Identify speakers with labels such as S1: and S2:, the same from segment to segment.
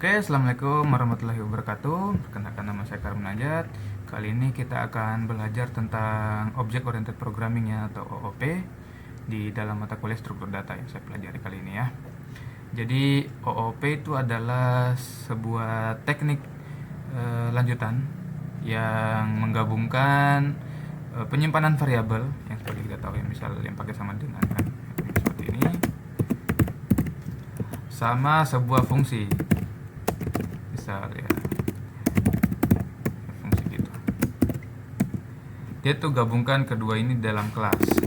S1: Oke, assalamualaikum warahmatullahi wabarakatuh. Perkenalkan, nama saya Karim Najat. Kali ini kita akan belajar tentang Object Oriented Programming ya, atau OOP di dalam mata kuliah struktur data yang saya pelajari kali ini ya. Jadi OOP itu adalah sebuah teknik lanjutan yang menggabungkan penyimpanan variabel yang seperti kita tahu ya, misal yang pakai sama dengan kan, seperti ini, sama sebuah fungsi, misal ya fungsi gitu. Dia tuh gabungkan kedua ini dalam kelas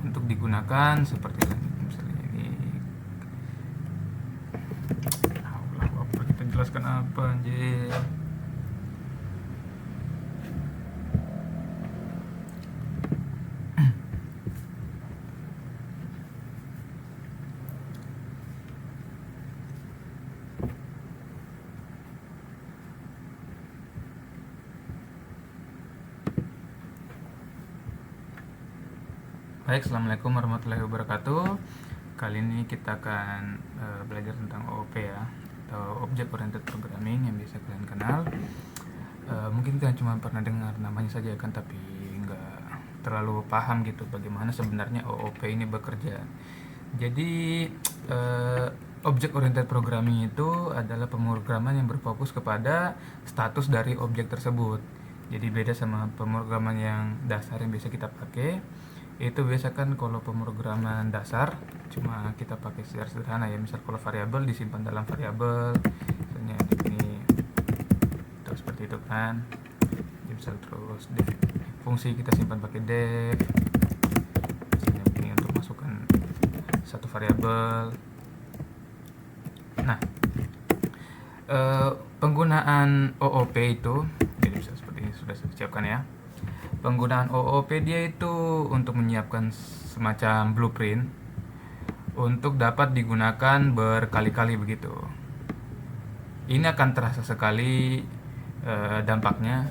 S1: untuk digunakan seperti misalnya ini. Apa kita jelaskan apa anjir? Baik, assalamualaikum warahmatullahi wabarakatuh. Kali ini kita akan belajar tentang OOP ya, atau Object Oriented Programming yang biasa kalian kenal. Mungkin kalian cuma pernah dengar namanya saja kan, tapi nggak terlalu paham gitu bagaimana sebenarnya OOP ini bekerja. Jadi Object Oriented Programming itu adalah pemrograman yang berfokus kepada status dari objek tersebut. Jadi beda sama pemrograman yang dasar yang biasa kita pakai. Itu biasa kan kalau pemrograman dasar cuma kita pakai secara sederhana ya, misal kalau variabel disimpan dalam variabel, misalnya ini terus seperti itu kan. Jadi misal terus def, fungsi kita simpan pakai def, misalnya ini untuk masukkan satu variabel. Nah, penggunaan OOP itu jadi bisa seperti ini, sudah saya siapkan ya. Penggunaan OOP dia itu untuk menyiapkan semacam blueprint untuk dapat digunakan berkali-kali begitu. Ini akan terasa sekali dampaknya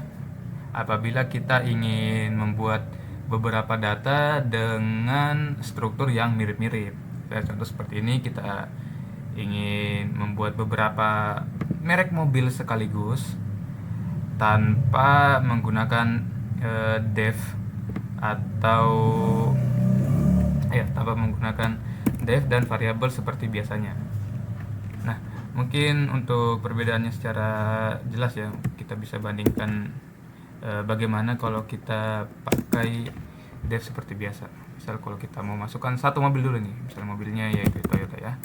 S1: apabila kita ingin membuat beberapa data dengan struktur yang mirip-mirip. Contoh seperti ini, kita ingin membuat beberapa merek mobil sekaligus tanpa menggunakan def atau tanpa menggunakan def dan variabel seperti biasanya. Nah, mungkin untuk perbedaannya secara jelas ya, kita bisa bandingkan bagaimana kalau kita pakai def seperti biasa. Misal kalau kita mau masukkan satu mobil dulu nih, misal mobilnya yaitu Toyota ya.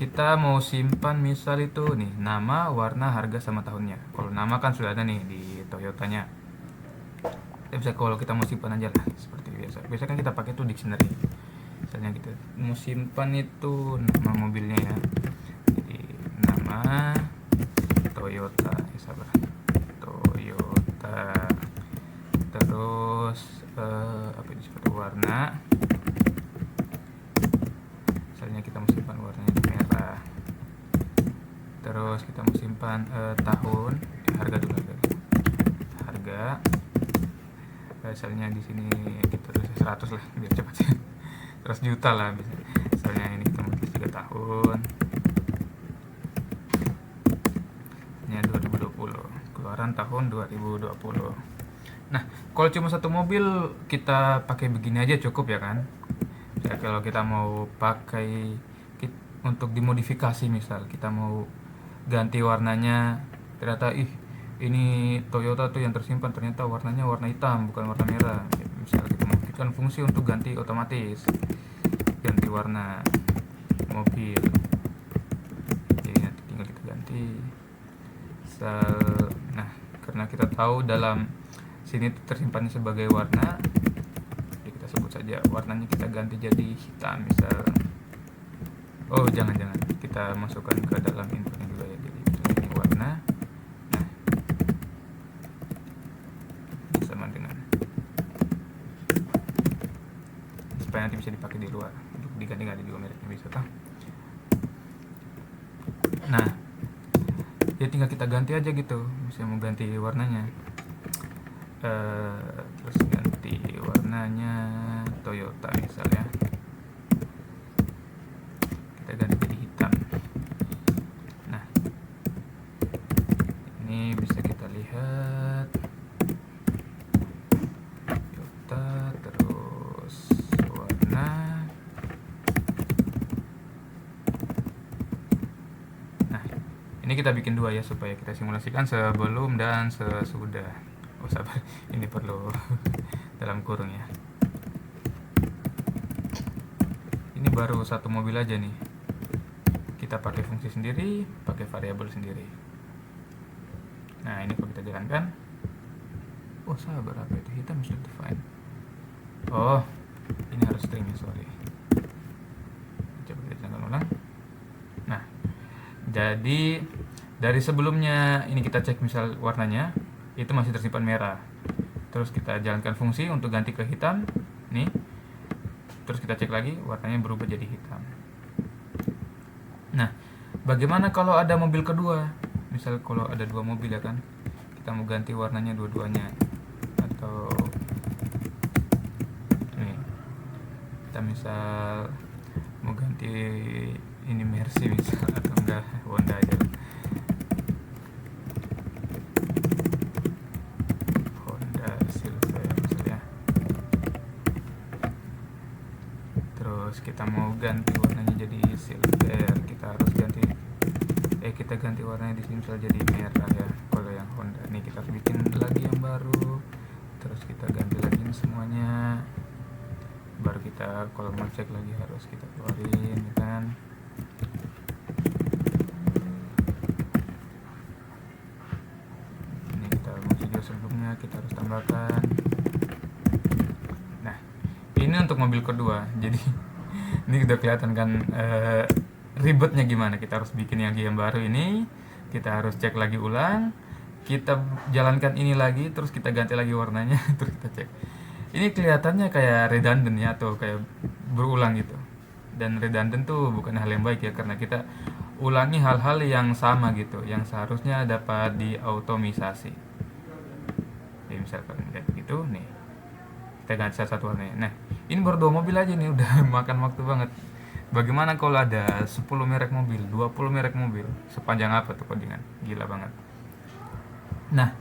S1: Kita mau simpan misal itu nih, nama, warna, harga, sama tahunnya. Kalau nama kan sudah ada nih di Toyotanya. Bisa kalau kita mau simpan aja lah seperti biasa. Biasa kan kita pakai tuh dictionary. Misalnya kita mau simpan itu nama mobilnya ya. Jadi nama Toyota, sabar. Toyota. Terus apa disebut warna. Misalnya kita mau simpan warnanya merah. Terus kita mau simpan tahun, harga dulu harga. Misalnya di sini kita tulis 100 lah biar cepat sih. 100 juta lah misalnya ini kita tulis 3 tahun. Ini 2020, keluaran tahun 2020. Nah, kalau cuma satu mobil kita pakai begini aja cukup ya kan. Ya, kalau kita mau pakai untuk dimodifikasi, misal kita mau ganti warnanya, ternyata ini Toyota tuh yang tersimpan ternyata warnanya warna hitam bukan warna merah. Misalnya kita mengaktifkan fungsi untuk ganti otomatis, ganti warna mobil. Jadi nanti tinggal kita ganti. Nah, karena kita tahu dalam sini tersimpannya sebagai warna, jadi kita sebut saja warnanya, kita ganti jadi hitam misal. Oh jangan kita masukkan ke dalam inputnya juga ya. Jadi ini warna. Supaya nanti bisa dipakai di luar untuk diganti-ganti juga mereknya bisa kan. Nah, ya tinggal kita ganti aja gitu, bisa mau ganti warnanya, terus ganti warnanya Toyota misalnya. terus warna. Nah, ini kita bikin 2 ya supaya kita simulasikan sebelum dan sesudah. Oh sabar, ini perlu dalam kurung ya. Ini baru satu mobil aja nih. Kita pakai fungsi sendiri, pakai variabel sendiri. Nah, ini kalau kita jalankan. Oh sabar, apa itu? Hitam sudah define. Oh, ini harus string ya, sorry. Coba kita jalankan ulang. Nah, jadi dari sebelumnya ini kita cek misal warnanya itu masih tersimpan merah. Terus kita jalankan fungsi untuk ganti ke hitam. Nih. Terus kita cek lagi warnanya berubah jadi hitam. Nah, bagaimana kalau ada mobil kedua? Misal kalau ada 2 mobil ya kan, kita mau ganti warnanya dua-duanya, atau nih kita misal mau ganti ini Mercy misal, atau enggak Honda aja, Honda Silver misalnya. Terus kita mau ganti warnanya jadi silver, kita ganti warnanya di sini misal jadi merah ya. Kalau yang Honda nih kita bikin lagi yang baru, terus kita ganti lagi semuanya. Baru kita kalau mau cek lagi harus kita keluarin ya kan. Ini kita video sebelumnya kita harus tambahkan. Nah, ini untuk mobil kedua. Jadi ini udah kelihatan kan ribetnya gimana. Kita harus bikin yang baru ini, kita harus cek lagi ulang, kita jalankan ini lagi, terus kita ganti lagi warnanya, terus kita cek. Ini kelihatannya kayak redundant ya, atau kayak berulang gitu. Dan redundant tuh bukan hal yang baik ya, karena kita ulangi hal-hal yang sama gitu, yang seharusnya dapat diautomisasi. Jadi misalkan kayak gitu nih, kita ganti satu warnanya. Nah, ini baru 2 mobil aja nih, udah makan waktu banget. Bagaimana kalau ada 10 merek mobil, 20 merek mobil? Sepanjang apa tuh codingan? Gila banget. Nah,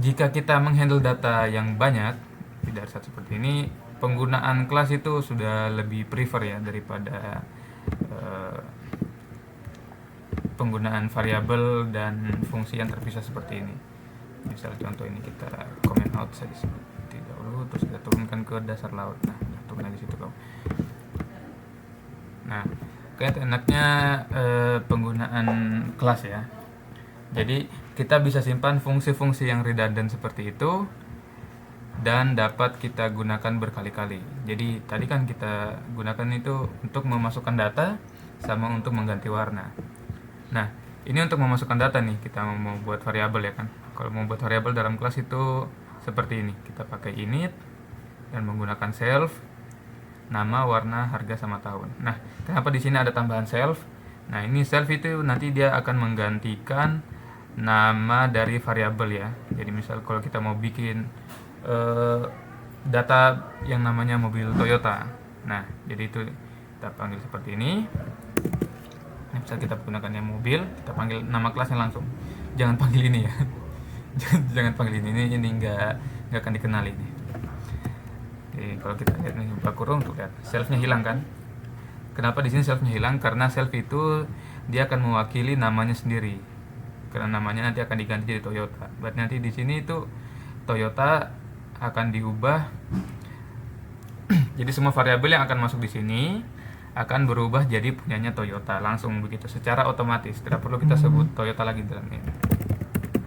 S1: jika kita menghandle data yang banyak, tidak saat seperti ini, penggunaan kelas itu sudah lebih prefer ya daripada penggunaan variabel dan fungsi yang terpisah seperti ini. Misal contoh ini kita comment out saja seperti dahulu, terus kita turunkan ke dasar laut. Nah, turun lagi situ kau. Nah, kayak enaknya penggunaan kelas ya. Jadi kita bisa simpan fungsi-fungsi yang redundant seperti itu dan dapat kita gunakan berkali-kali. Jadi tadi kan kita gunakan itu untuk memasukkan data sama untuk mengganti warna. Nah, ini untuk memasukkan data nih, kita mau buat variabel ya kan. Kalau mau buat variabel dalam kelas itu seperti ini. Kita pakai init dan menggunakan self, nama, warna, harga sama tahun. Nah, kenapa di sini ada tambahan self? Nah, ini self itu nanti dia akan menggantikan nama dari variabel ya. Jadi misal kalau kita mau bikin data yang namanya mobil Toyota. Nah, jadi itu kita panggil seperti ini. Nah, misal kita gunakan yang mobil, kita panggil nama kelasnya langsung. Jangan panggil ini ya. Jangan panggil ini nggak akan dikenali nih. Oke, kalau kita lihat nih buka kurung tuh lihat selfnya hilang kan? Kenapa di sini selfnya hilang? Karena self itu dia akan mewakili namanya sendiri. Karena namanya nanti akan diganti jadi Toyota. Berarti nanti di sini itu Toyota akan diubah. Jadi semua variabel yang akan masuk di sini akan berubah jadi punyanya Toyota langsung begitu secara otomatis. Tidak perlu kita sebut Toyota lagi dalam ini.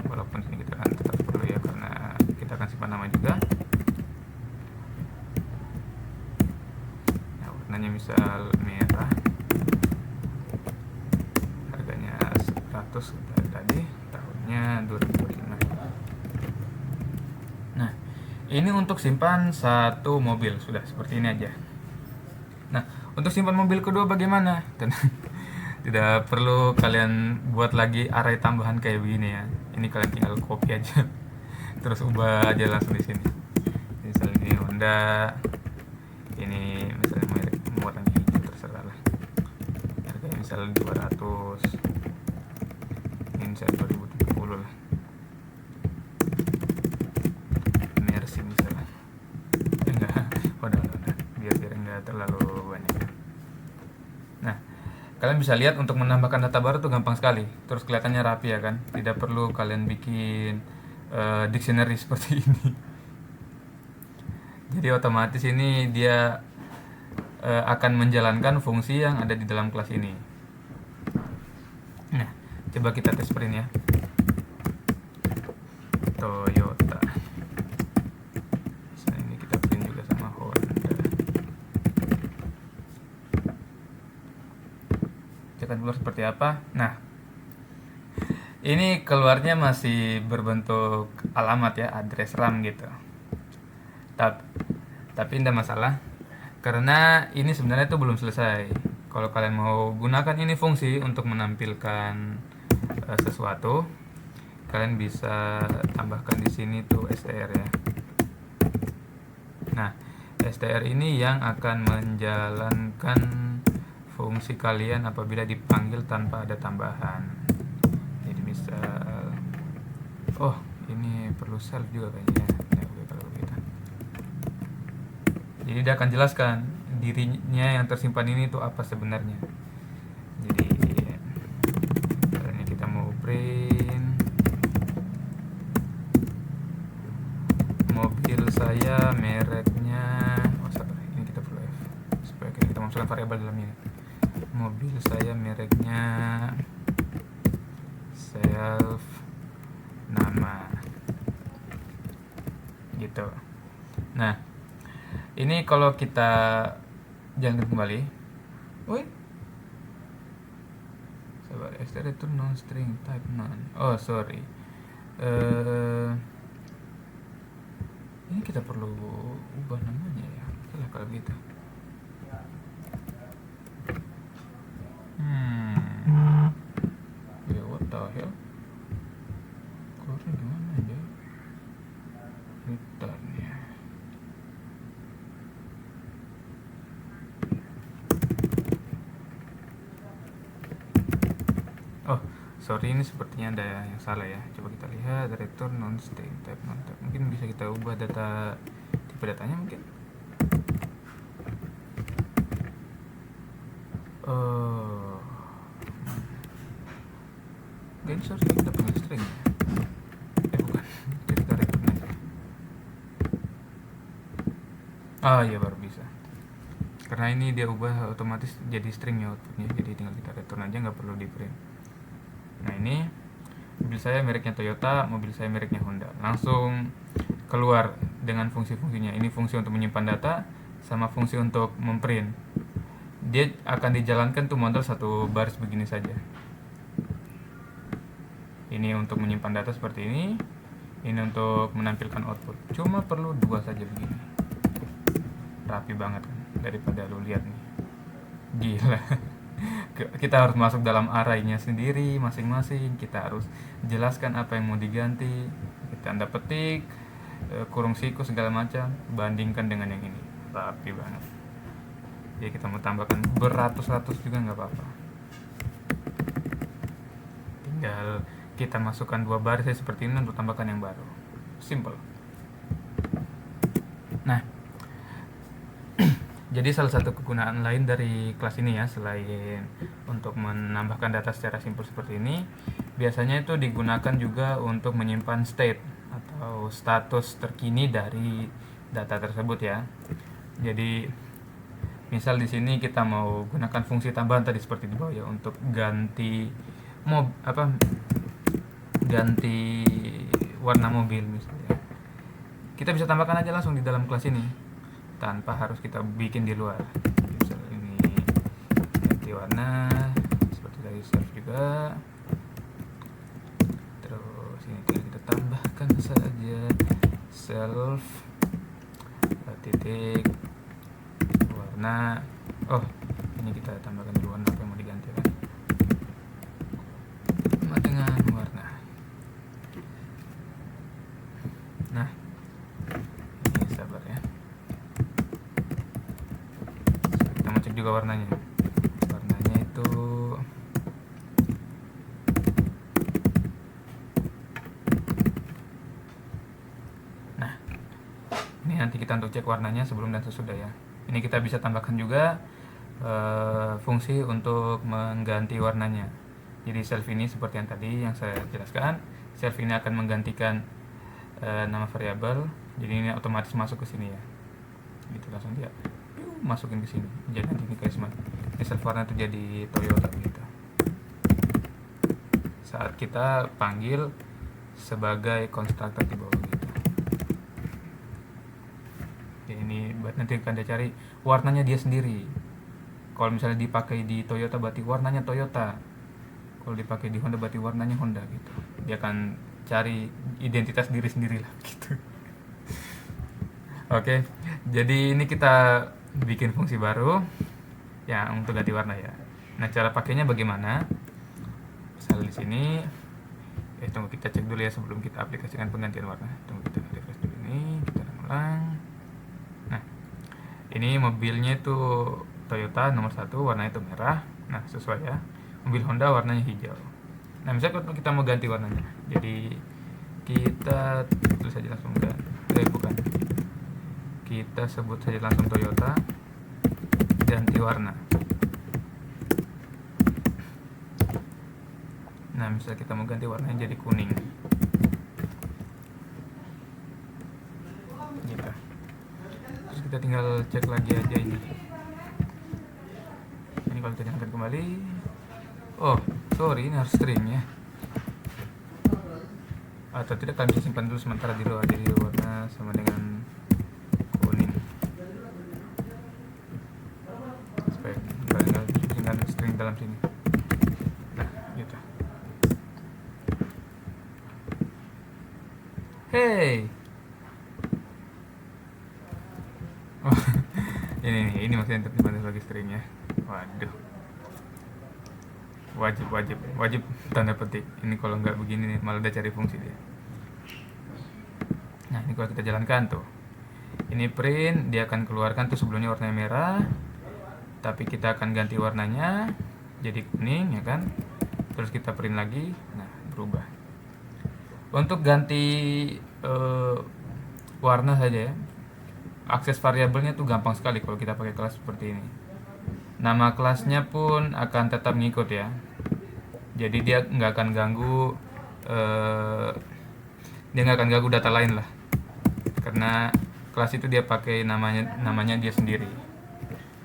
S1: Walaupun ini kita kan tetap perlu ya, karena kita akan simpan nama juga. Nah, warnanya misal merah, harganya 100 tadi, tahunnya 2005. Nah, ini untuk simpan satu mobil, sudah seperti ini aja. Nah, untuk simpan mobil kedua bagaimana? Tidak perlu kalian buat lagi array tambahan kayak begini ya. Ini kalian tinggal copy aja, terus ubah aja langsung di sini. Misalnya ini Honda, ini misalnya merek warnanya hijau, terserah lah. Harganya misalnya 200, ini misalnya 2070 lah. Mercy misalnya, enggak nggak terlalu banyak. Nah, kalian bisa lihat untuk menambahkan data baru tuh gampang sekali, terus kelihatannya rapi ya kan, tidak perlu kalian bikin dictionary seperti ini. Jadi otomatis ini dia akan menjalankan fungsi yang ada di dalam kelas ini. Nah, coba kita tes print ya. Toyota. Nah, ini kita print juga sama Honda. Cekan keluar seperti apa? Nah, ini keluarnya masih berbentuk alamat ya, address RAM gitu. Tapi tidak masalah, karena ini sebenarnya itu belum selesai. Kalau kalian mau gunakan ini fungsi untuk menampilkan sesuatu, kalian bisa tambahkan di sini tuh str ya. Nah, str ini yang akan menjalankan fungsi kalian apabila dipanggil tanpa ada tambahan. Jadi misal, oh ini perlu self juga kayaknya. Jadi dia akan jelaskan dirinya yang tersimpan ini tuh apa sebenarnya. Jadi ini kita mau print mobil saya mereknya, ini kita perlu F supaya kita masukkan variabel dalam ini. Mobil saya mereknya self nama gitu. Nah, ini kalau kita jalankan kembali, sabar, str itu non string type none. Oh sorry, ini kita perlu ubah namanya ya. Salah kalau gitu. Ya what the hell? Keluarnya gimana aja? Return ya. Oh, sorry, ini sepertinya ada yang salah ya. Coba kita lihat, return non string type non type. Mungkin bisa kita ubah data tipe datanya mungkin. Sorry, kita punya string ya. Bukan. Kita return aja. Iya baru bisa. Karena ini dia ubah otomatis jadi string ya outputnya. Jadi tinggal kita return aja, nggak perlu di print. Nah ini mobil saya mereknya Toyota, mobil saya mereknya Honda. Langsung keluar dengan fungsi-fungsinya. Ini fungsi untuk menyimpan data sama fungsi untuk memprint. Dia akan dijalankan tuh model satu baris begini saja. Ini untuk menyimpan data seperti ini. Ini untuk menampilkan output. Cuma perlu dua saja begini. Rapi banget kan, daripada lu lihat nih. Gila. Kita harus masuk dalam array-nya sendiri masing-masing. Kita harus jelaskan apa yang mau diganti. Kita tanda petik, kurung siku segala macam, bandingkan dengan yang ini. Rapi banget. Jadi kita mau tambahkan beratus-ratus juga nggak apa-apa. Tinggal kita masukkan dua baris seperti ini untuk tambahkan yang baru. Simple. Nah, jadi salah satu kegunaan lain dari kelas ini ya, selain untuk menambahkan data secara simpel seperti ini, biasanya itu digunakan juga untuk menyimpan state atau status terkini dari data tersebut ya. Jadi misal di sini kita mau gunakan fungsi tambahan tadi seperti di bawah ya, untuk ganti ganti warna mobil misalnya. Kita bisa tambahkan aja langsung di dalam kelas ini tanpa harus kita bikin di luar. Misalnya ini ganti warna seperti dari self juga. Terus ini tinggal kita tambahkan saja self titik warna. Oh, ini kita tambahkan di warna apa yang mau diganti kan. Sama dengan warna. Nah, ini sabar ya. Kita mau cek juga warnanya. Warnanya itu nah, ini nanti kita untuk cek warnanya sebelum dan sesudah ya. Ini kita bisa tambahkan juga fungsi untuk mengganti warnanya. Jadi self ini seperti yang tadi yang saya jelaskan, self ini akan menggantikan nama variabel, jadi ini otomatis masuk ke sini ya, gitu langsung dia masukin ke sini. Jadi nanti ini kayak semacam ini self warna itu jadi Toyota gitu. Saat kita panggil sebagai konstruktor di bawah gitu. Jadi ini buat nanti akan dia cari warnanya dia sendiri. Kalau misalnya dipakai di Toyota berarti warnanya Toyota. Kalau dipakai di Honda berarti warnanya Honda gitu. Dia akan cari identitas diri sendiri lah gitu. Oke, jadi ini kita bikin fungsi baru yang untuk ganti warna ya. Nah, cara pakainya bagaimana? Misalnya di sini, tunggu kita cek dulu ya sebelum kita aplikasikan penggantian warna. Tunggu kita refresh dulu ini, kita ulang. Nah, ini mobilnya itu Toyota nomor 1, warnanya itu merah. Nah, sesuai ya. Mobil Honda warnanya hijau. Nah, misalnya kita mau ganti warnanya, jadi kita tulis saja langsung bukan, kita sebut saja langsung Toyota, ganti warna. Nah, misalnya kita mau ganti warnanya jadi kuning gitu. Terus kita tinggal cek lagi aja ini kalau kita angkat kembali, oh sorry, ini harus string ya, atau tidak kami simpan dulu sementara di luar, jadi warna sama dengan kuning supaya nggak dengan string dalam sini. Nah gitu. Hey oh, ini maksudnya untuk dibantu sebagai string ya. Waduh, wajib tanda petik. Ini kalau nggak begini nih malah udah cari fungsi dia. Nah, ini kalau kita jalankan tuh, ini print, dia akan keluarkan tuh sebelumnya warnanya merah, tapi kita akan ganti warnanya jadi kuning ya kan. Terus kita print lagi, nah berubah. Untuk ganti warna saja ya, akses variabelnya tuh gampang sekali kalau kita pakai kelas seperti ini. Nama kelasnya pun akan tetap ngikut ya, jadi dia nggak akan ganggu data lain lah, karena kelas itu dia pakai namanya dia sendiri.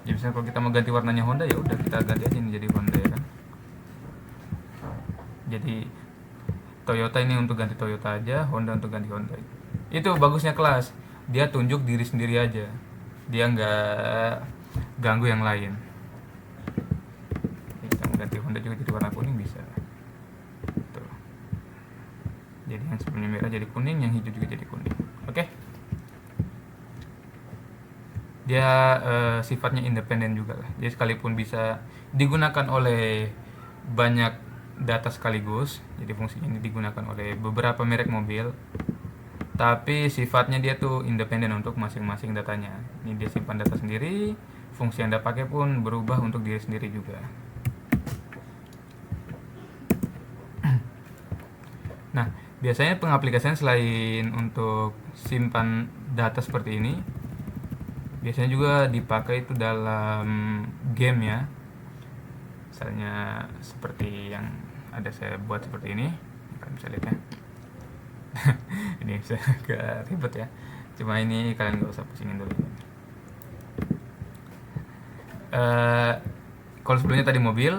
S1: Jadi misalnya kalau kita mau ganti warnanya Honda, ya udah kita ganti aja ini jadi Honda ya kan. Jadi Toyota ini untuk ganti Toyota aja, Honda untuk ganti Honda. Itu bagusnya kelas, dia tunjuk diri sendiri aja, dia nggak ganggu yang lain. Ganti Honda juga jadi warna kuning bisa tuh. Jadi yang sebelumnya merah jadi kuning, yang hijau juga jadi kuning. Oke. Dia sifatnya independen juga lah. Jadi sekalipun bisa digunakan oleh banyak data sekaligus, jadi fungsinya ini digunakan oleh beberapa merek mobil, tapi sifatnya dia tuh independen untuk masing-masing datanya. Ini dia simpan data sendiri, fungsi yang Anda pakai pun berubah untuk diri sendiri juga. Nah, biasanya pengaplikasian selain untuk simpan data seperti ini, biasanya juga dipakai itu dalam game ya. Misalnya seperti yang ada saya buat seperti ini, kalian bisa lihat ya. Ini bisa agak ribet ya, cuma ini kalian gak usah pusingin dulu. Kalau sebelumnya tadi mobil,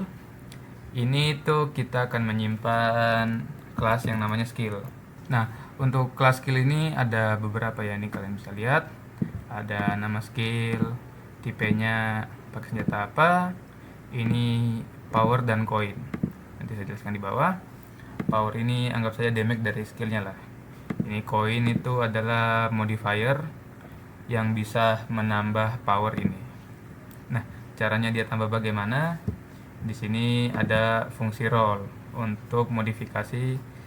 S1: ini tuh kita akan menyimpan kelas yang namanya skill. Nah, untuk kelas skill ini ada beberapa ya, ini kalian bisa lihat. Ada nama skill, tipenya pakai senjata apa, ini power dan coin. Nanti saya jelaskan di bawah. Power ini anggap saja damage dari skillnya lah. Ini coin itu adalah modifier yang bisa menambah power ini. Nah, caranya dia tambah bagaimana? Di sini ada fungsi roll untuk modifikasi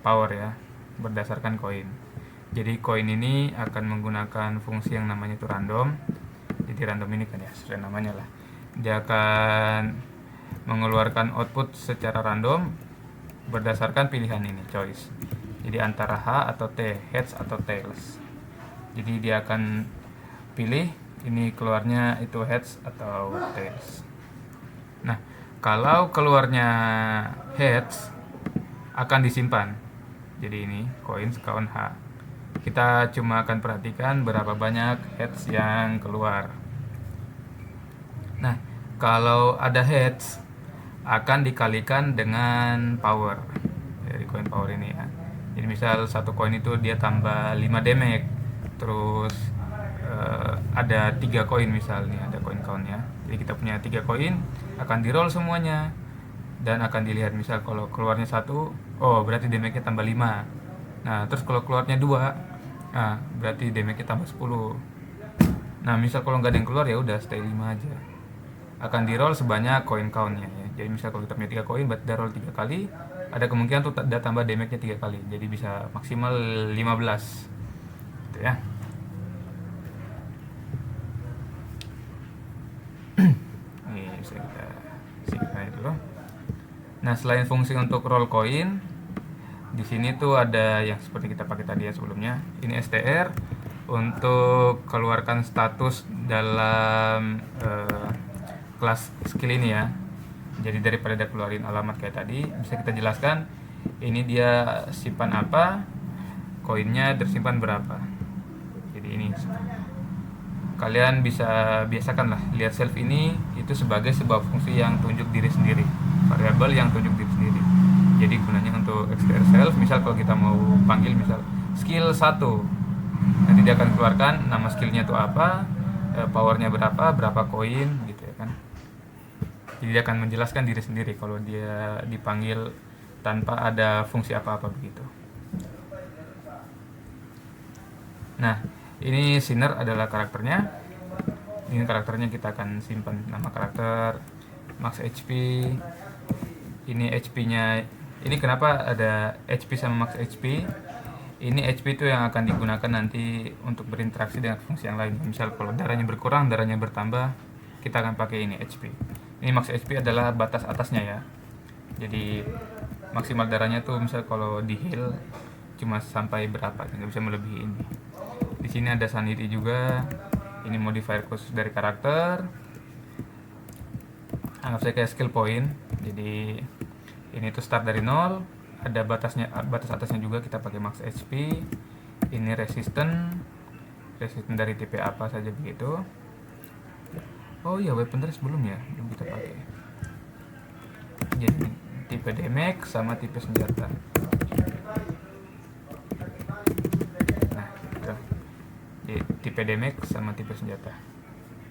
S1: power ya, berdasarkan koin. Jadi koin ini akan menggunakan fungsi yang namanya itu random. Jadi random ini kan ya sesuai namanya lah, dia akan mengeluarkan output secara random berdasarkan pilihan ini, choice. Jadi antara H atau T, heads atau tails. Jadi dia akan pilih Ini keluarnya itu heads atau tails. Nah, kalau keluarnya heads akan disimpan. Jadi ini koin count H. Kita cuma akan perhatikan berapa banyak heads yang keluar. Nah, kalau ada heads akan dikalikan dengan power dari koin power ini ya. Jadi misal satu koin itu dia tambah 5 damage, terus ada 3 koin misalnya, ada koin countnya. Jadi kita punya 3 koin, akan di roll semuanya dan akan dilihat misal kalau keluarnya 1, oh berarti damage-nya tambah 5. Nah, terus kalau keluarnya 2, nah berarti damage-nya tambah 10. Nah, misal kalau nggak ada yang keluar ya udah stay 5 aja. Akan di roll sebanyak koin count-nya ya. Jadi misal kalau kita punya 3 koin, berarti roll 3 kali, ada kemungkinan tuh ada tambah damage-nya 3 kali. Jadi bisa maksimal 15. Gitu ya. Ini bisa kita singkat dulu. Nah, selain fungsi untuk roll koin, di sini tuh ada yang seperti kita pakai tadi ya sebelumnya. Ini STR untuk keluarkan status dalam kelas skill ini ya. Jadi daripada ada keluarin alamat kayak tadi, bisa kita jelaskan ini dia simpan apa, koinnya tersimpan berapa. Jadi ini kalian bisa biasakan lah lihat self ini itu sebagai sebuah fungsi yang tunjuk diri sendiri, variabel yang tunjuk diri sendiri. Jadi gunanya untuk external self, misal kalau kita mau panggil misal skill 1, nanti dia akan keluarkan nama skillnya itu apa, powernya berapa koin gitu ya kan. Jadi dia akan menjelaskan diri sendiri kalau dia dipanggil tanpa ada fungsi apa-apa begitu. Nah, ini Sinner adalah karakternya. Ini karakternya kita akan simpan nama karakter, max HP. Ini HP-nya. Ini kenapa ada HP sama max HP? Ini HP itu yang akan digunakan nanti untuk berinteraksi dengan fungsi yang lain. Misal kalau darahnya berkurang, darahnya bertambah, kita akan pakai ini HP. Ini max HP adalah batas atasnya ya. Jadi maksimal darahnya tuh misal kalau di heal cuma sampai berapa, nggak bisa melebihi ini. Di sini ada sanity juga. Ini modifier khusus dari karakter. Anggap saya kayak skill point. Jadi ini tuh start dari 0. Ada batasnya, batas atasnya juga kita pakai max HP. Ini resistant dari tipe apa saja begitu. Oh iya, weapon trace belum ya, belum kita pakai. Jadi tipe damage sama tipe senjata. Tipe damage sama tipe senjata.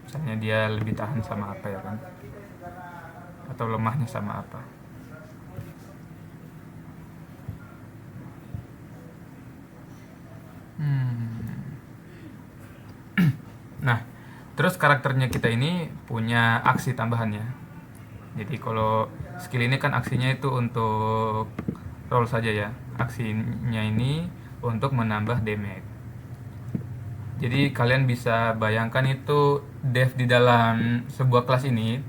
S1: Misalnya dia lebih tahan sama apa ya kan, atau lemahnya sama apa. Nah, terus karakternya kita ini punya aksi tambahannya. Jadi kalau skill ini kan aksinya itu untuk roll saja ya. Aksinya ini untuk menambah damage. Jadi kalian bisa bayangkan itu dev di dalam sebuah kelas ini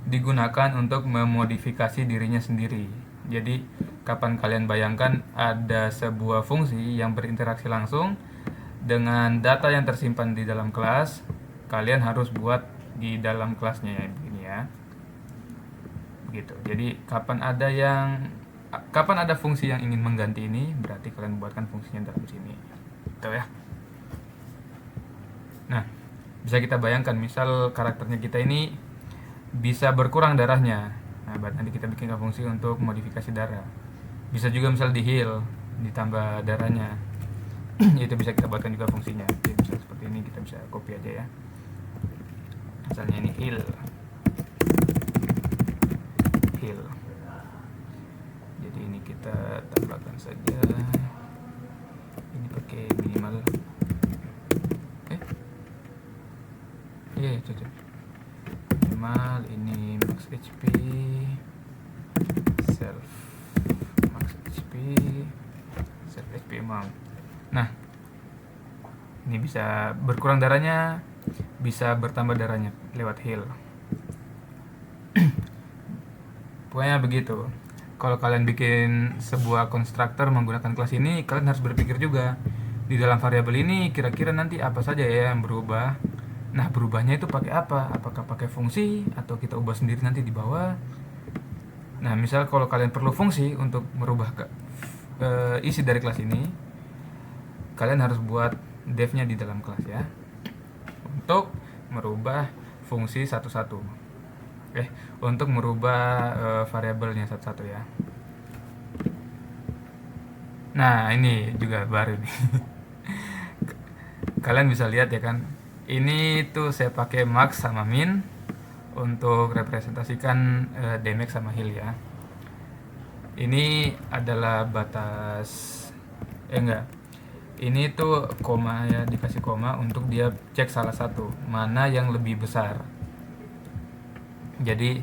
S1: digunakan untuk memodifikasi dirinya sendiri. Jadi kapan kalian bayangkan ada sebuah fungsi yang berinteraksi langsung dengan data yang tersimpan di dalam kelas, kalian harus buat di dalam kelasnya ya, begini ya. Begitu. Jadi kapan ada fungsi yang ingin mengganti ini, berarti kalian buatkan fungsinya dalam sini. Gitu ya. Nah, bisa kita bayangkan misal karakternya kita ini bisa berkurang darahnya. Nah, nanti kita bikin fungsi untuk modifikasi darah. Bisa juga misal di heal, ditambah darahnya. Itu bisa kita buatkan juga fungsinya. Jadi misal seperti ini kita bisa copy aja ya. Misalnya ini heal. Jadi ini kita tambahkan saja. Ini pakai minimal. Iya, cocok. Minimal ini max HP, self max HP, self HP amount. Nah, ini bisa berkurang darahnya, bisa bertambah darahnya lewat heal. Pokoknya begitu. Kalau kalian bikin sebuah konstruktor menggunakan kelas ini, kalian harus berpikir juga di dalam variabel ini kira-kira nanti apa saja ya yang berubah Nah, berubahnya itu pakai apa? Apakah pakai fungsi atau kita ubah sendiri nanti di bawah? Nah, misal kalau kalian perlu fungsi untuk merubah isi dari kelas ini, kalian harus buat dev-nya di dalam kelas ya, untuk merubah fungsi satu-satu. Untuk merubah variabelnya satu-satu ya. Nah, ini juga baru nih. Kalian bisa lihat ya kan, ini tuh saya pakai max sama min untuk representasikan dmax sama heal ya. Ini adalah batas enggak, ini tuh koma ya, dikasih koma untuk dia cek salah satu mana yang lebih besar. Jadi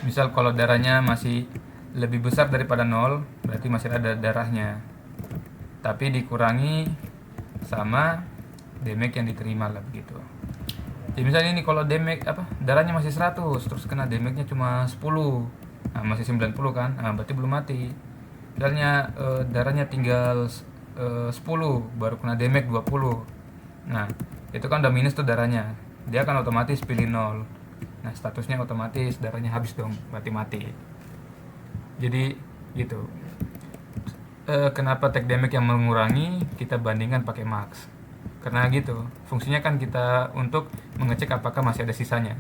S1: misal kalau darahnya masih lebih besar daripada 0, berarti masih ada darahnya, tapi dikurangi sama damage yang diterima lah begitu. Jadi misalnya ini kalau damage darahnya masih 100, terus kena damage-nya cuma 10, nah masih 90 kan, nah berarti belum mati. Misalnya darahnya tinggal 10, baru kena damage 20, nah itu kan udah minus tuh darahnya, dia akan otomatis pilih 0. Nah statusnya otomatis darahnya habis dong, berarti mati. Jadi gitu. Kenapa take damage yang mengurangi kita bandingkan pakai max? Karena gitu, fungsinya kan kita untuk mengecek apakah masih ada sisanya.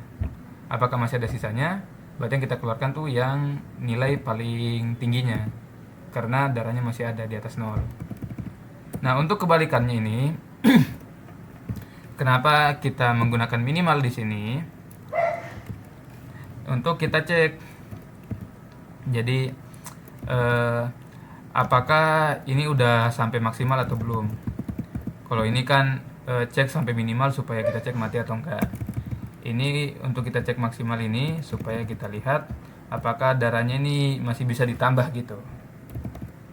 S1: Apakah masih ada sisanya, berarti yang kita keluarkan tuh yang nilai paling tingginya, karena darahnya masih ada di atas 0. Nah, untuk kebalikannya ini, kenapa kita menggunakan minimal di sini? Untuk kita cek. Jadi, apakah ini udah sampai maksimal atau belum? Kalau ini kan cek sampai minimal supaya kita cek mati atau enggak. Ini untuk kita cek maksimal ini supaya kita lihat apakah darahnya ini masih bisa ditambah gitu.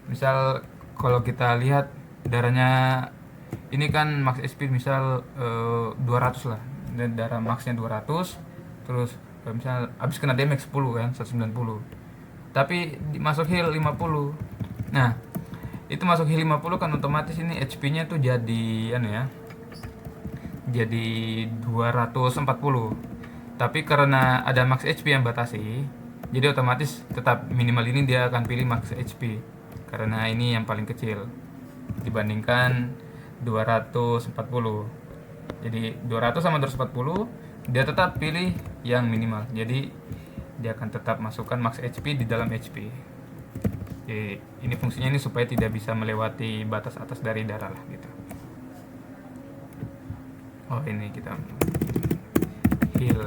S1: Misal kalau kita lihat darahnya ini kan max SP misal 200 lah, dan darah maxnya 200, terus misal habis kena damage 10 kan, 190, tapi masuk heal 50. Nah, itu masuk heal 50 kan otomatis ini HP-nya tuh jadi jadi 240. Tapi karena ada max HP yang batasi, jadi otomatis tetap minimal ini dia akan pilih max HP karena ini yang paling kecil dibandingkan 240. Jadi 200 sama 240 dia tetap pilih yang minimal. Jadi dia akan tetap masukkan max HP di dalam HP. Jadi ini fungsinya ini supaya tidak bisa melewati batas atas dari darah lah gitu. Oh, ini kita heal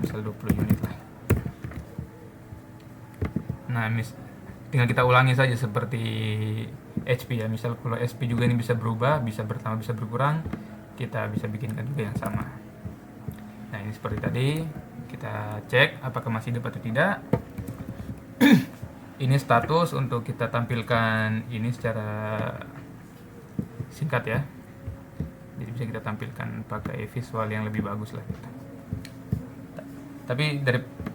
S1: misal 20 unit lah. Nah, tinggal kita ulangi saja seperti HP ya. Misal kalau SP juga ini bisa berubah, bisa bertambah, bisa berkurang, kita bisa bikinkan juga yang sama. Nah, ini seperti tadi, kita cek apakah masih hidup atau tidak. Ini status untuk kita tampilkan ini secara singkat ya. Jadi bisa kita tampilkan pakai visual yang lebih bagus lah gitu. Tapi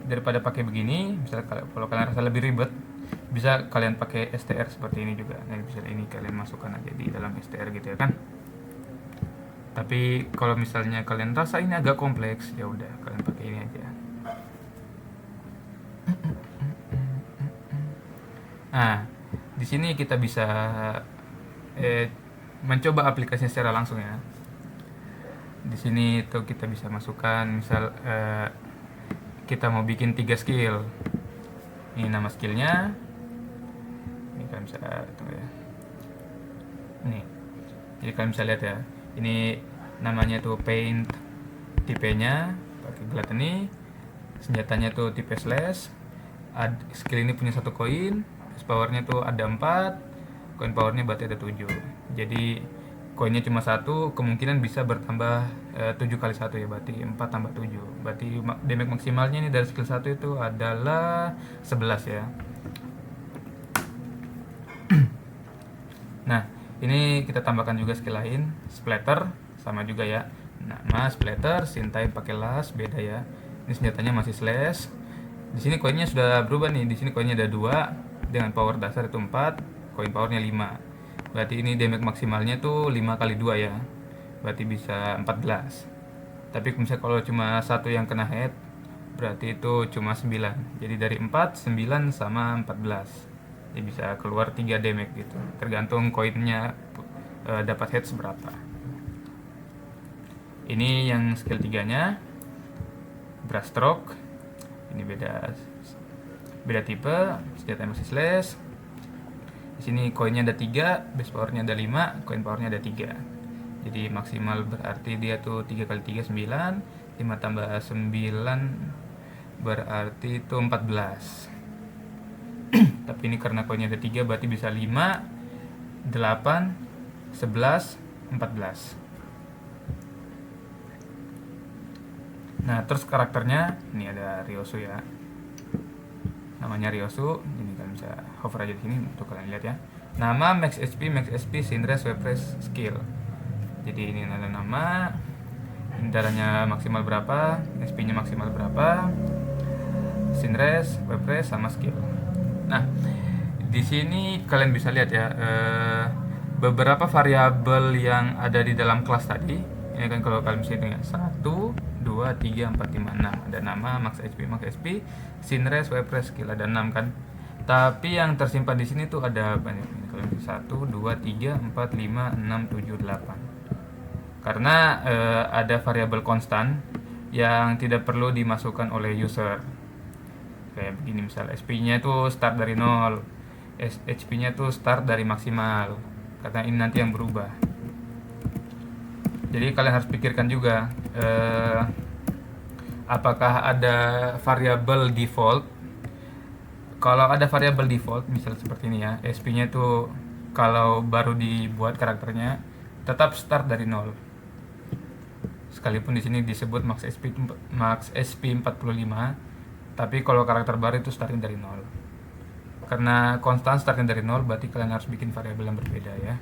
S1: daripada pakai begini, misalnya kalau kalian rasa lebih ribet, bisa kalian pakai STR seperti ini juga. Nah, misalnya ini kalian masukkan aja di dalam STR gitu ya kan. Tapi kalau misalnya kalian rasa ini agak kompleks, ya udah kalian pakai ini aja. Nah, di sini kita bisa mencoba aplikasinya secara langsung ya. Di sini tuh kita bisa masukkan misal kita mau bikin 3 skill. Ini nama skillnya. Ini kalian bisa tunggu ya. Nih. Jadi kalian bisa lihat ya. Ini namanya tuh paint, tipenya pakai gluttony, senjatanya tuh tipe slash. Skill ini punya 1 koin, powernya tuh ada 4, koin powernya berarti ada 7. Jadi koinnya cuma 1, kemungkinan bisa bertambah 7 kali 1 ya, berarti 4 tambah 7. Berarti damage maksimalnya ini dari skill 1 itu adalah 11 ya. Nah, ini kita tambahkan juga skill lain, splatter, sama juga ya. Nama splatter, sintai pakai las, beda ya. Ini senjatanya masih slash. Di sini koinnya sudah berubah nih. Di sini koinnya ada 2 dengan power dasar itu 4, koin powernya 5. berarti ini damage maksimalnya tuh 5 kali 2 ya, berarti bisa 14. Tapi misalnya kalau cuma satu yang kena head, berarti itu cuma 9. Jadi dari 4, 9 sama 14. Jadi bisa keluar 3 damage gitu. Tergantung koinnya dapat head seberapa. Ini yang skill 3-nya. Brush stroke. Ini beda tipe, senjata emosi slash. Di sini koinnya ada 3, base powernya ada 5, koin powernya ada 3. Jadi maksimal berarti dia tuh 3 kali 3 9, 5 tambah 9 berarti itu 14. Tapi ini karena koinnya ada 3 berarti bisa 5, 8, 11, 14. Nah, terus karakternya ini ada Ryosu ya. Namanya Ryosu. Ini kalian bisa hover aja di sini untuk kalian lihat ya. Nama max HP, Shinra's Wepress skill. Jadi ini ada nama, darahnya maksimal berapa, SP-nya maksimal berapa, Shinra's, Wepress sama skill. Nah, di sini kalian bisa lihat ya beberapa variabel yang ada di dalam kelas tadi. Ini kan kalau kalian bisa hitung ya, 1, 2, 3, 4, 5, 6. Ada nama, max HP, Shinra's, Wepress skill, ada 6 kan. Tapi yang tersimpan di sini tuh ada banyak. Ini kalian bisa 1, 2, 3, 4, 5, 6, 7, 8. Karena ada variabel konstan yang tidak perlu dimasukkan oleh user. Kayak begini misal SP-nya itu start dari 0, HP-nya tuh start dari maksimal. Karena ini nanti yang berubah. Jadi kalian harus pikirkan juga apakah ada variabel default. Kalau ada variabel default misal seperti ini ya, SP-nya tuh kalau baru dibuat karakternya tetap start dari 0. Sekalipun di sini disebut max SP 45, tapi kalau karakter baru itu starting dari 0. Karena konstan starting dari 0, berarti kalian harus bikin variabel yang berbeda ya.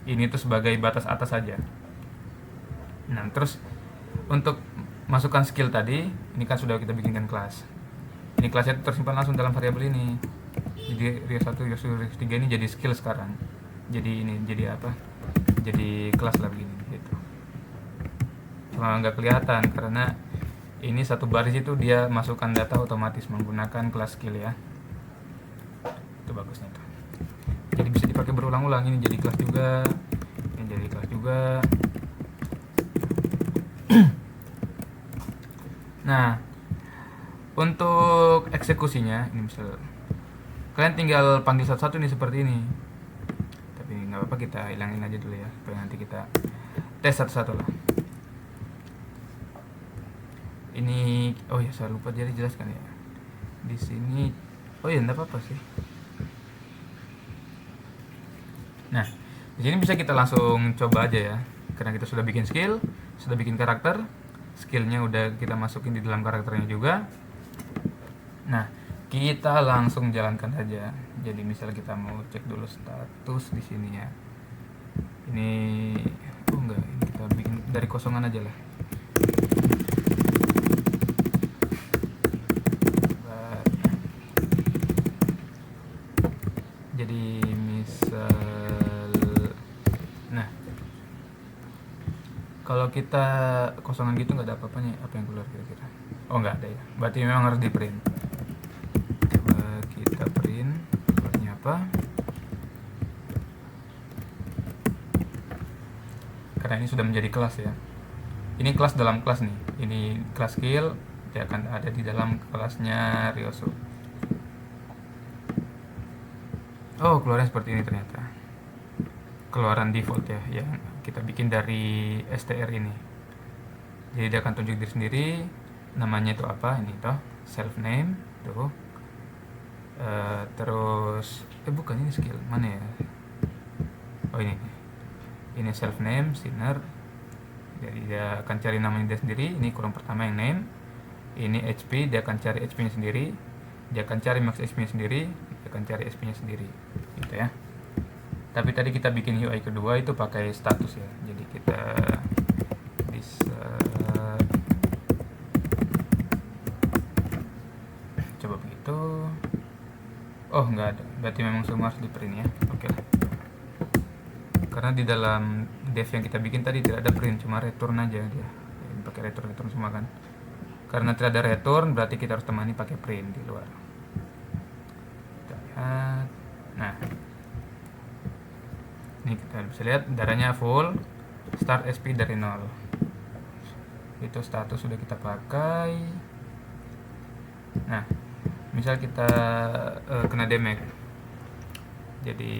S1: Ini tuh sebagai batas atas saja. Nah, terus untuk masukkan skill tadi, ini kan sudah kita bikinkan kelas. Ini kelasnya tersimpan langsung dalam variabel ini. Jadi Rio 1, Rio 2, Rio 3 ini jadi skill sekarang. Jadi ini jadi apa? Jadi kelas lah begini gitu. Cuma nggak kelihatan karena ini satu baris itu dia masukkan data otomatis menggunakan kelas skill ya. Itu bagusnya tuh. Jadi bisa dipakai berulang-ulang. Ini jadi kelas juga, ini jadi kelas juga. Nah, untuk eksekusinya ini misal kalian tinggal panggil satu-satu nih seperti ini. Tapi nggak apa-apa, kita hilangin aja dulu ya supaya nanti kita tes satu-satu lah. Ini oh ya saya lupa jadi jelaskan ya. Di sini oh ya enggak apa-apa sih. Nah, di sini bisa kita langsung coba aja ya. Karena kita sudah bikin skill, sudah bikin karakter, skillnya udah kita masukin di dalam karakternya juga. Nah, kita langsung jalankan aja. Jadi misalnya kita mau cek dulu status di sini ya. Ini oh enggak, ini kita bikin dari kosongan aja lah. Jadi misal nah, kalau kita kosongan gitu nggak ada apa-apanya, apa yang keluar kira-kira? Oh nggak ada ya, berarti memang harus di print. Coba kita print keluarnya apa. Karena ini sudah menjadi kelas ya, ini kelas dalam kelas nih, ini kelas skill, dia akan ada di dalam kelasnya Ryosu. Oh, keluarnya seperti ini ternyata. Keluaran default ya, yang kita bikin dari str ini. Jadi dia akan tunjuk diri sendiri, namanya itu apa, ini toh, self name, tuh. Terus, bukan ini skill, mana ya? Oh ini self name, Sinner. Jadi dia akan cari namanya dia sendiri, ini kurung pertama yang name. Ini HP, dia akan cari HP-nya sendiri. Dia akan cari max HP-nya sendiri, dia akan cari SP-nya sendiri, gitu ya. Tapi tadi kita bikin UI kedua itu pakai status ya. Jadi kita bisa coba begitu. Oh nggak ada, berarti memang semua harus di print ya. Oke lah, karena di dalam dev yang kita bikin tadi tidak ada print, cuma return aja dia pakai return semua kan. Karena tidak ada return berarti kita harus temani pakai print di luar. Kita lihat, nah ini kita bisa lihat darahnya full, start SP dari 0. Itu status sudah kita pakai. Nah misal kita kena damage, jadi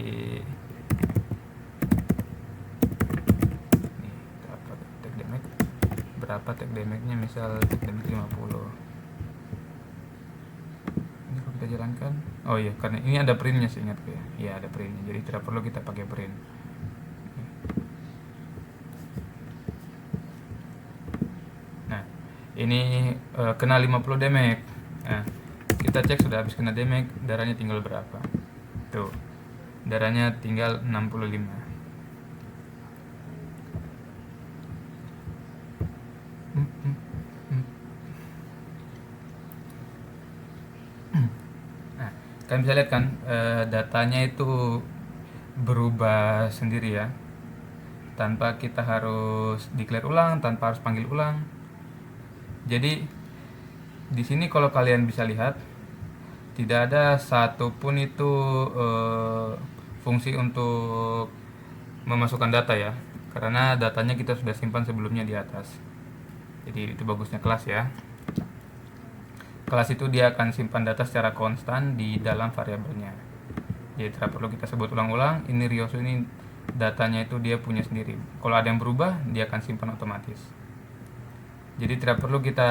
S1: nih berapa tag damage, nya, misal tag damage 50. Ini kalau kita jalankan, oh iya, karena ini ada printnya, seingat ya. Iya ada printnya, jadi tidak perlu kita pakai print. Nah ini kena 50 damage. Nah kita cek sudah habis kena damage, darahnya tinggal berapa. Tuh, darahnya tinggal 65. Nah, kalian bisa lihat kan, datanya itu berubah sendiri ya, tanpa kita harus declare ulang, tanpa harus panggil ulang. Jadi di sini kalau kalian bisa lihat, tidak ada satupun itu fungsi untuk memasukkan data ya, karena datanya kita sudah simpan sebelumnya di atas. Jadi itu bagusnya kelas ya. Kelas itu dia akan simpan data secara konstan di dalam variabelnya. Jadi tidak perlu kita sebut ulang-ulang. Ini Ryosu ini datanya itu dia punya sendiri. Kalau ada yang berubah, dia akan simpan otomatis. Jadi tidak perlu kita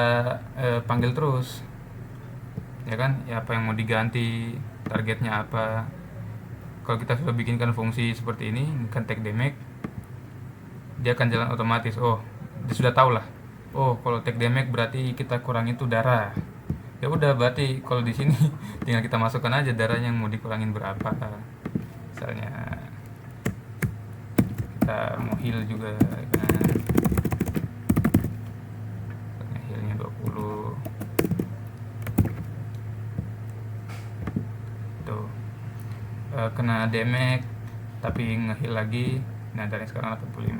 S1: panggil terus, ya kan? Ya apa yang mau diganti, targetnya apa. Kalau kita sudah bikinkan fungsi seperti ini kan tag damage, dia akan jalan otomatis. Oh, dia sudah tahu lah. Oh, kalau tag damage berarti kita kurang itu darah. Ya udah, berarti kalau di sini tinggal kita masukkan aja darahnya yang mau dikurangin berapa. Misalnya kita mau heal juga kan. Healnya 20. Tuh. Kena damage tapi nge-heal lagi. Nah, dari sekarang 85.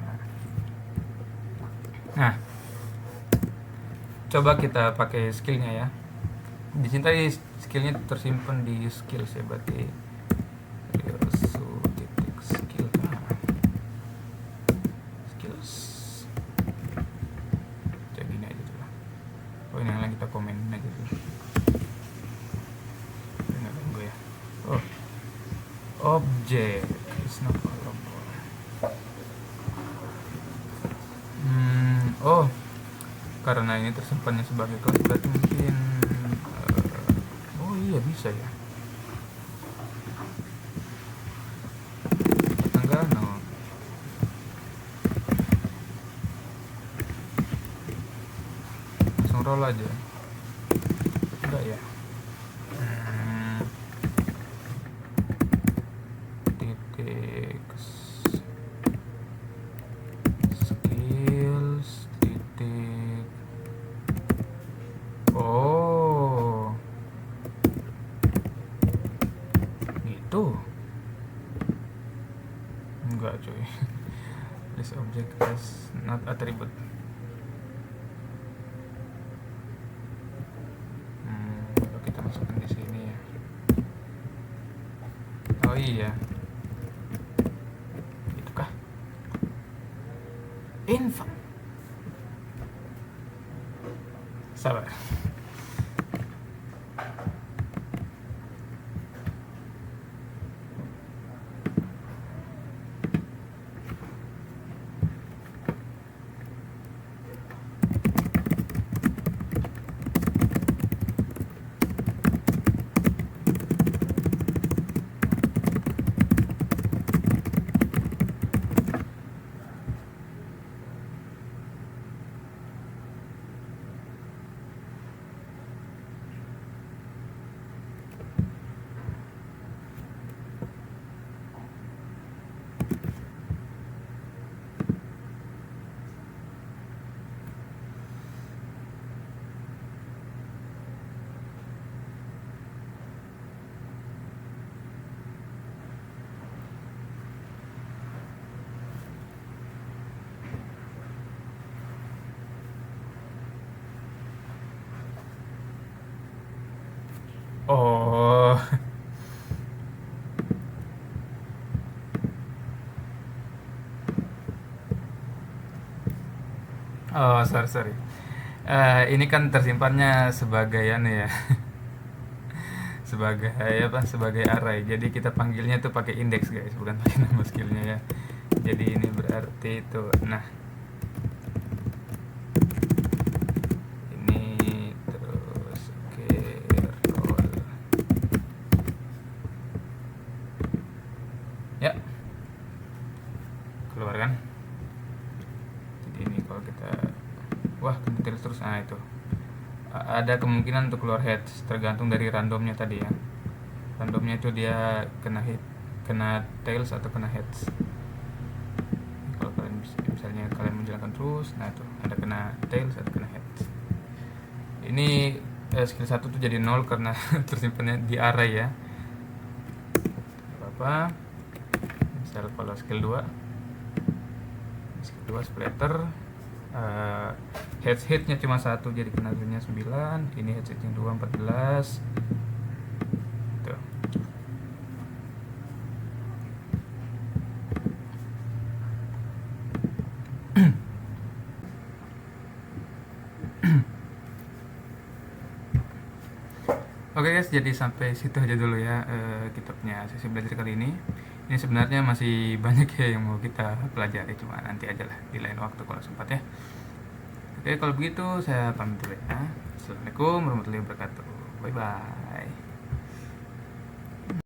S1: Nah, coba kita pakai skillnya ya. Di sini tadi skillnya tersimpan di skills ya, berarti Ryosu titik skill. Skills. Jadi ini aja dulu. Oh, ini yang lain kita komenin aja dulu. Nggak ganggu ya. Oh, object is not available. Oh, karena ini tersimpannya sebagai kelas, berarti mungkin oh iya bisa ya. Enggak, no. Langsung roll aja. Enggak ya. Titik skills titik. Oh, gitu. Enggak cuy. This object has not attribute. Kalau kita masukkan di sini ya. Oh iya. Itu kah? Infant. Sabar. Oh, sorry, sorry. Ini kan tersimpannya sebagai anu ya, sebagai apa? Sebagai array. Jadi kita panggilnya tuh pakai indeks, guys, bukan pakai nama skillnya ya. Jadi ini berarti itu. Nah, ini terus oke, roll. Ya, keluar kan? Jadi ini kalau kita wah, ketik terus, nah itu. Ada kemungkinan untuk keluar heads tergantung dari randomnya tadi ya. Randomnya itu dia kena hit, kena tails atau kena heads. Kalau kalian misalnya kalian menjalankan terus, nah itu ada kena tails atau kena heads. Ini skill 1 tuh jadi 0 karena tersimpannya di array ya. Apa? Misal kalau skill 2 splatter, hitnya cuma satu, jadi kena nya 9. Ini hitnya 2 14 tuh. Oke guys, jadi sampai situ aja dulu ya kita punya sesi belajar kali ini. Ini sebenarnya masih banyak ya yang mau kita pelajari, cuma nanti aja lah di lain waktu kalau sempat ya. Oke, kalau begitu saya pamit dulu ya. Assalamualaikum warahmatullahi wabarakatuh. Bye bye.